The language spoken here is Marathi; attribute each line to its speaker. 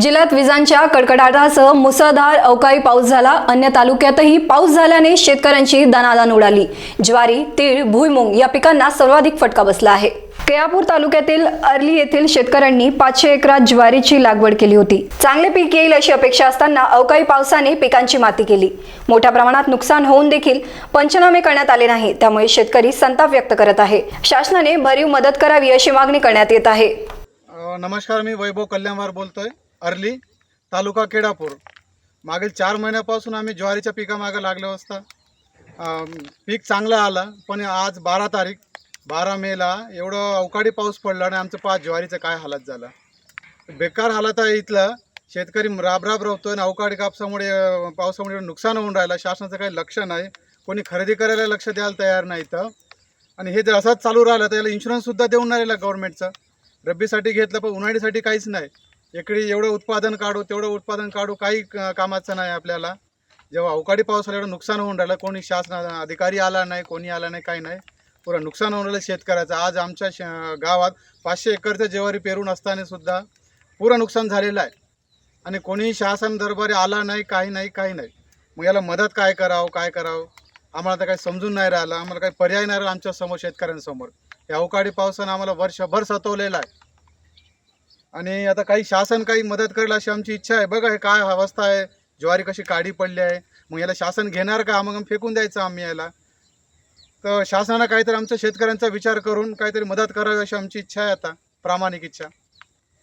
Speaker 1: जिल्ह्यात विजांच्या कडकडाटासह मुसळधार अवकाळी पाऊस झाला। अन्य तालुक्यातही पाऊस झाल्याने शेतकऱ्यांची दणादण उडाली। ज्वारी, तीळ, भुईमूग या पिकांना सर्वाधिक फटका बसला आहे। केळापूर तालुक्यातील अर्ली येथील शेतकऱ्यांनी 500 एकरात ज्वारीची लागवड केली होती। चांगले पीक येईल अशी अपेक्षा असताना अवकाळी पावसाने पिकांची माती केली। मोठ्या प्रमाणात नुकसान होऊन देखील पंचनामे करण्यात आले नाही, त्यामुळे शेतकरी संताप व्यक्त करत आहे। शासनाने भरीव मदत करावी अशी मागणी करण्यात येत आहे।
Speaker 2: नमस्कार, मी वैभव कल्याणवार बोलतोय। अर्ली तालुका केळापूर। मागील 4 महिन्यापासून आम्ही ज्वारीच्या पिकामागे लागलो असता। पीक चांगलं आलं, पण आज 12 तारीख 12 मेला एवढं अवकाळी पाऊस पडला आणि आमचं 5 ज्वारीचं काय हालत झालं। बेकार हालत आहे। इथलं शेतकरी राबराब राहतोय आणि अवकाळी पावसामुळे नुकसान होऊन राहिलं। शासनाचं काही लक्ष नाही, कोणी खरेदी करायला लक्ष द्यायला तयार नाही इथं। आणि हे जर असंच चालू राहिलं तर याला इन्शुरन्ससुद्धा देऊन नाही राहिला गव्हर्नमेंटचं। रब्बीसाठी घेतलं पण उन्हाळीसाठी काहीच नाही। इकडे एवढं उत्पादन काढू तेवढं उत्पादन काढू, काही कामाचं नाही आपल्याला। जेव्हा अवकाळी पावसाला एवढं नुकसान होऊन राहिलं, कोणी शासन अधिकारी आला नाही, कोणी आला नाही, काही नाही। पुरं नुकसान होऊन राहिलं शेतकऱ्याचं। आज आमच्या गावात 500 एकरचं ज्वारी पेरून असताना सुद्धा पुरं नुकसान झालेलं आहे आणि कोणी शासन दरबारी आला नाही, काही नाही, काही नाही। मग याला मदत काय करावं, काय करावं आम्हाला तर काही समजून नाही राहिलं। आम्हाला काही पर्याय नाही राहिला आमच्या समोर, शेतकऱ्यांसमोर। या अवकाळी पावसानं आम्हाला वर्षभर सतवलेलं आहे आणि आता काही शासन काही मदत करेल अशी आमची इच्छा आहे। बघा हे काय अवस्था आहे, ज्वारी कशी काळी पडली आहे। मग याला शासन घेणार का? मग फेकून द्यायचं आम्ही याला? तर शासनानं काहीतरी आमच्या शेतकऱ्यांचा विचार करून काहीतरी मदत करावी अशी आमची इच्छा आहे, आता प्रामाणिक इच्छा।